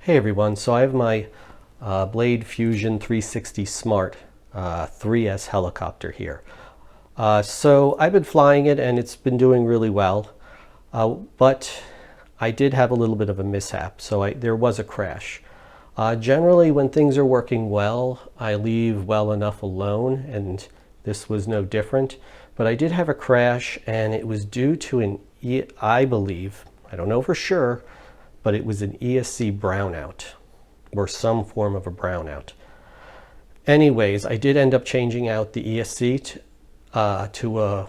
Hey everyone, so I have my Blade Fusion 360 Smart 3S helicopter here. So I've been flying it and it's been doing really well, but I did have a little bit of a mishap, so there was a crash. Generally when things are working well, I leave well enough alone, and this was no different. But I did have a crash, and it was due to I believe, I don't know for sure, but it was an ESC brownout or some form of a brownout. Anyways, I did end up changing out the ESC to a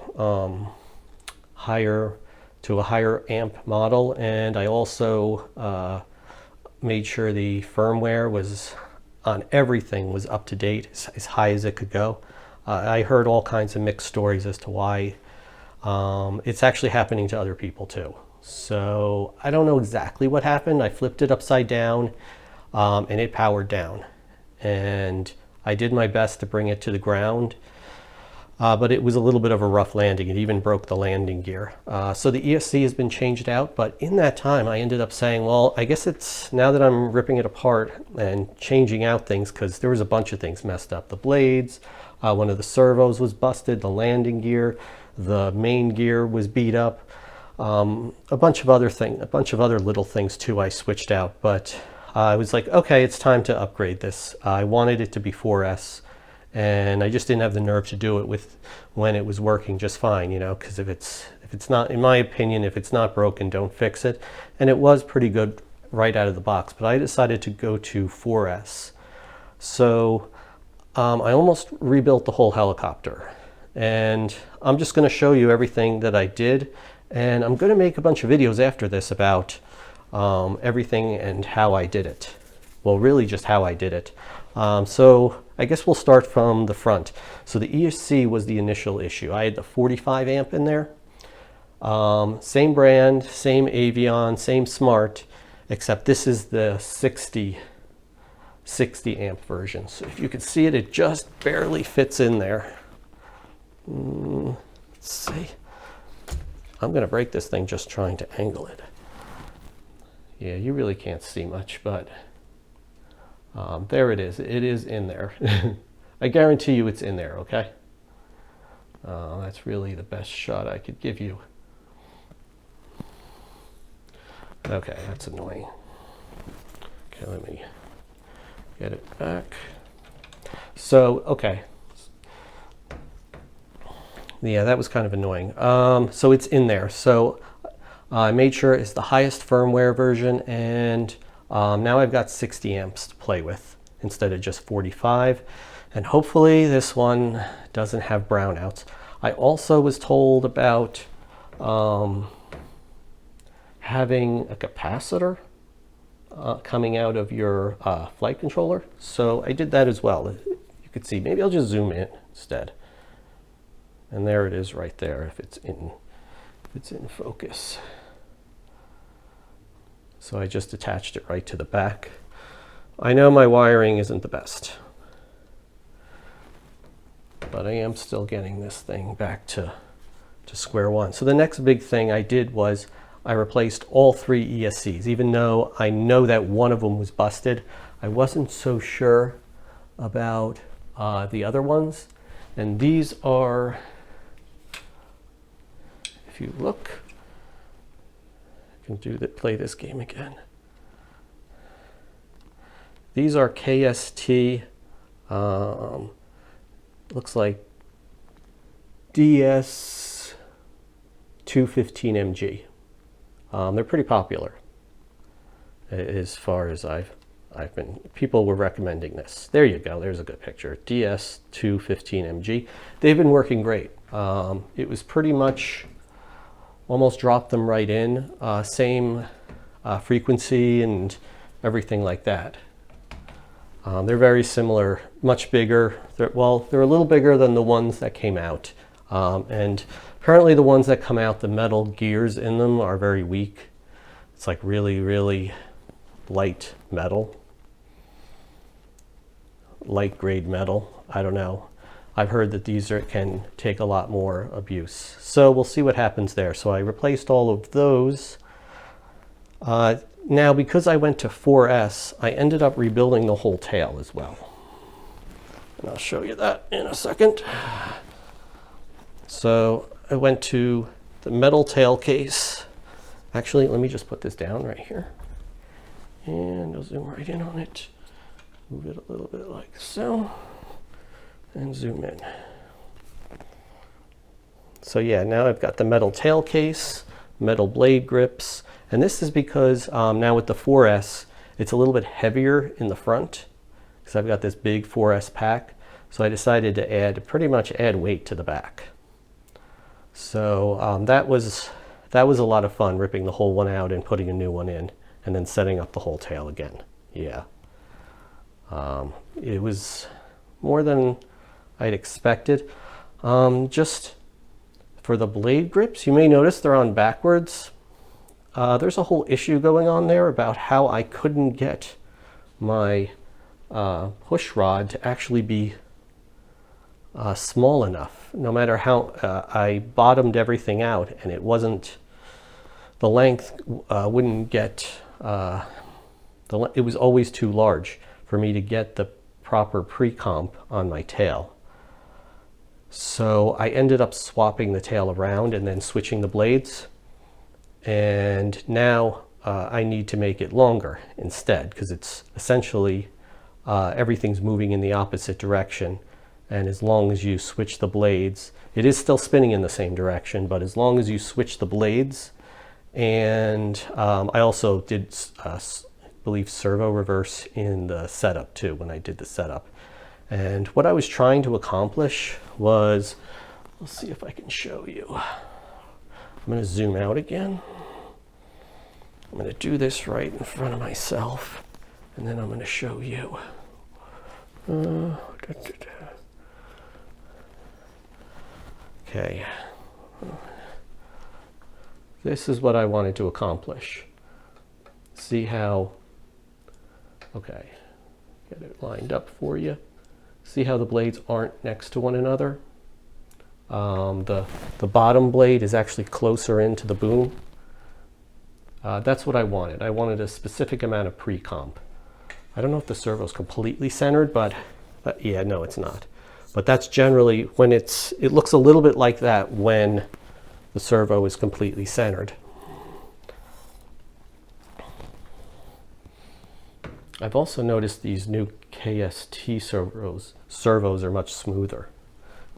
higher amp model, and I also made sure the firmware was on everything was up to date, as high as it could go. I heard all kinds of mixed stories as to why. It's actually happening to other people too. So I don't know exactly what happened. I flipped it upside down and it powered down. And I did my best to bring it to the ground, but it was a little bit of a rough landing. It even broke the landing gear. So the ESC has been changed out, but in that time I ended up saying, well, I guess it's now that I'm ripping it apart and changing out things, because there was a bunch of things messed up. The blades, one of the servos was busted, the landing gear, the main gear was beat up. A bunch of other little things too I switched out, but I was like, okay, it's time to upgrade this. I wanted it to be 4S, and I just didn't have the nerve to do it when it was working just fine, you know, because if it's not, in my opinion, if it's not broken, don't fix it. And it was pretty good right out of the box, but I decided to go to 4S. So I almost rebuilt the whole helicopter, and I'm just going to show you everything that I did. And I'm going to make a bunch of videos after this about everything and how I did it. Well, really just how I did it. So I guess we'll start from the front. So the ESC was the initial issue. I had the 45 amp in there. Same brand, same Avion, same Smart, except this is the 60 amp version. So if you can see it, it just barely fits in there. Let's see. I'm going to break this thing just trying to angle it. Yeah, you really can't see much, but there it is. It is in there. I guarantee you it's in there, okay? That's really the best shot I could give you. Okay, that's annoying. Okay, let me get it back. So, okay. Yeah, that was kind of annoying. So it's in there. So I made sure it's the highest firmware version, and now I've got 60 amps to play with instead of just 45. And hopefully this one doesn't have brownouts. I also was told about having a capacitor coming out of your flight controller. So I did that as well. You could see, maybe I'll just zoom in instead. And there it is right there, if it's in focus. So I just attached it right to the back. I know my wiring isn't the best, but I am still getting this thing back to square one. So the next big thing I did was I replaced all 3 ESCs. Even though I know that one of them was busted, I wasn't so sure about the other ones. And these are, if you look, I can play this game again. These are KST, looks like DS 215MG. They're pretty popular as far as I've been, people were recommending this. There you go, there's a good picture. DS 215MG. They've been working great. It was pretty much almost dropped them right in, same frequency and everything like that. They're very similar, much bigger. They're a little bigger than the ones that came out. And apparently the ones that come out, the metal gears in them are very weak. It's like really, really light metal. Light grade metal, I don't know. I've heard that these can take a lot more abuse. So we'll see what happens there. So I replaced all of those. Now, because I went to 4S, I ended up rebuilding the whole tail as well. And I'll show you that in a second. So I went to the metal tail case. Actually, let me just put this down right here. And I'll zoom right in on it. Move it a little bit like so. And zoom in. So yeah, now I've got the metal tail case, metal blade grips. And this is because now with the 4S, it's a little bit heavier in the front because I've got this big 4S pack. So I decided to pretty much add weight to the back. So that was a lot of fun, ripping the whole one out and putting a new one in and then setting up the whole tail again. Yeah. It was more than I'd expected. Just for the blade grips, you may notice they're on backwards. There's a whole issue going on there about how I couldn't get my push rod to actually be small enough. No matter how I bottomed everything out, and it wasn't, the length wouldn't get, it was always too large for me to get the proper pre-comp on my tail. So I ended up swapping the tail around and then switching the blades. And now I need to make it longer instead, because it's essentially everything's moving in the opposite direction. And as long as you switch the blades, it is still spinning in the same direction, but as long as you switch the blades, and I also did, I believe, servo reverse in the setup too, when I did the setup. And what I was trying to accomplish was, let's see if I can show you. I'm going to zoom out again. I'm going to do this right in front of myself, and then I'm going to show you. Okay. This is what I wanted to accomplish. See how, okay, get it lined up for you. See how the blades aren't next to one another? The bottom blade is actually closer into the boom. That's what I wanted. I wanted a specific amount of pre-comp. I don't know if the servo's completely centered, but yeah, no, it's not. But that's generally when it looks a little bit like that when the servo is completely centered. I've also noticed these new KST servos are much smoother.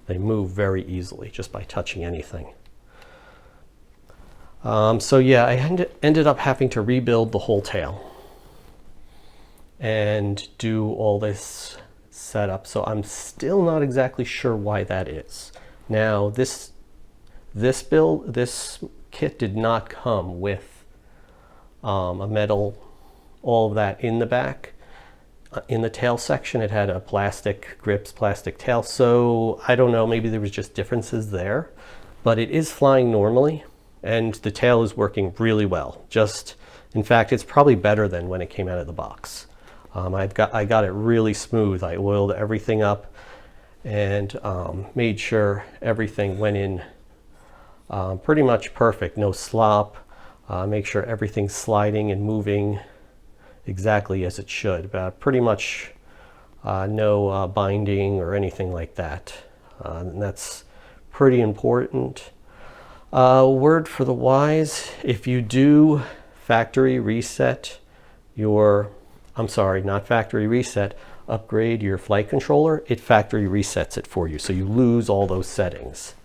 They move very easily just by touching anything. So yeah, I ended up having to rebuild the whole tail and do all this setup. So I'm still not exactly sure why that is. Now this kit did not come with a metal, all of that in the back. In the tail section, it had a plastic grips, plastic tail. So I don't know, maybe there was just differences there, but it is flying normally and the tail is working really well. In fact, it's probably better than when it came out of the box. I got it really smooth. I oiled everything up and made sure everything went in pretty much perfect. No slop. Make sure everything's sliding and moving exactly as it should. Pretty much no binding or anything like that. And that's pretty important. Word for the wise, if you do factory reset your, I'm sorry, not factory reset, upgrade your flight controller, it factory resets it for you. So you lose all those settings.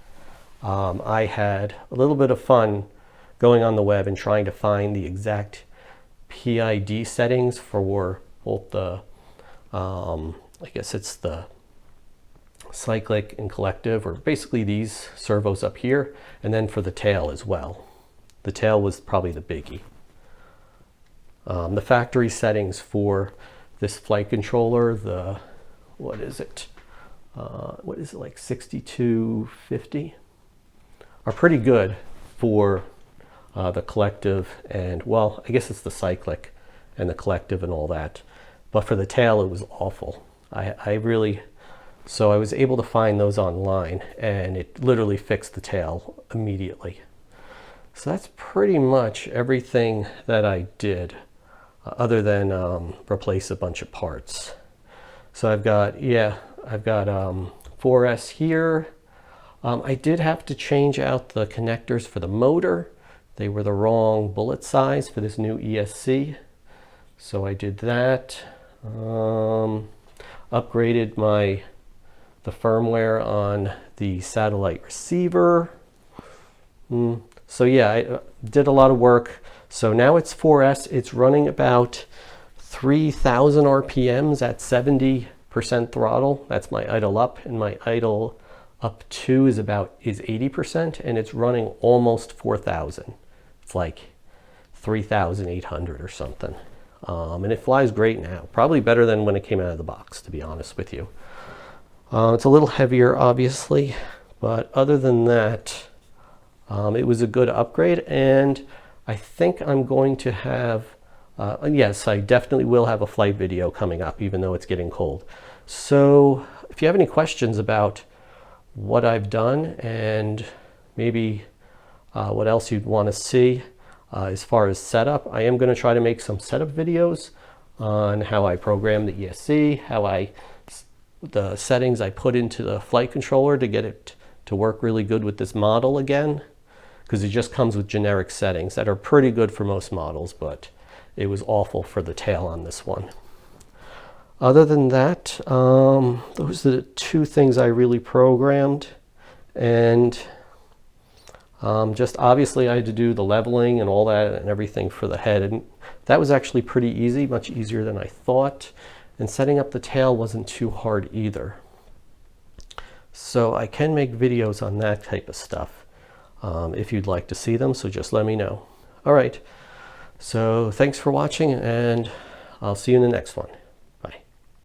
I had a little bit of fun going on the web and trying to find the exact PID settings for both the, I guess it's the cyclic and collective, or basically these servos up here, and then for the tail as well. The tail was probably the biggie. The factory settings for this flight controller, the, what is it, like 6250, are pretty good for the collective and, well, I guess it's the cyclic and the collective and all that. But for the tail, it was awful. So I was able to find those online and it literally fixed the tail immediately. So that's pretty much everything that I did. other than replace a bunch of parts. So I've got 4S here. I did have to change out the connectors for the motor. They were the wrong bullet size for this new ESC. So I did that. Upgraded the firmware on the satellite receiver. So yeah, I did a lot of work. So now it's 4S. It's running about 3,000 RPMs at 70% throttle. That's my idle up, and my idle up 2 is 80%, and it's running almost 4,000. It's like 3,800 or something. And it flies great now. Probably better than when it came out of the box, to be honest with you. It's a little heavier, obviously, but other than that, it was a good upgrade, and I think I'm going to have, yes, I definitely will have a flight video coming up, even though it's getting cold. So if you have any questions about what I've done and maybe what else you'd want to see as far as setup, I am going to try to make some setup videos on how I program the ESC, the settings I put into the flight controller to get it to work really good with this model again, because it just comes with generic settings that are pretty good for most models, but it was awful for the tail on this one. Other than that, those are the two things I really programmed, and just obviously I had to do the leveling and all that and everything for the head, and that was actually pretty easy, much easier than I thought, and setting up the tail wasn't too hard either. So I can make videos on that type of stuff if you'd like to see them, so just let me know. All right, so thanks for watching, and I'll see you in the next one.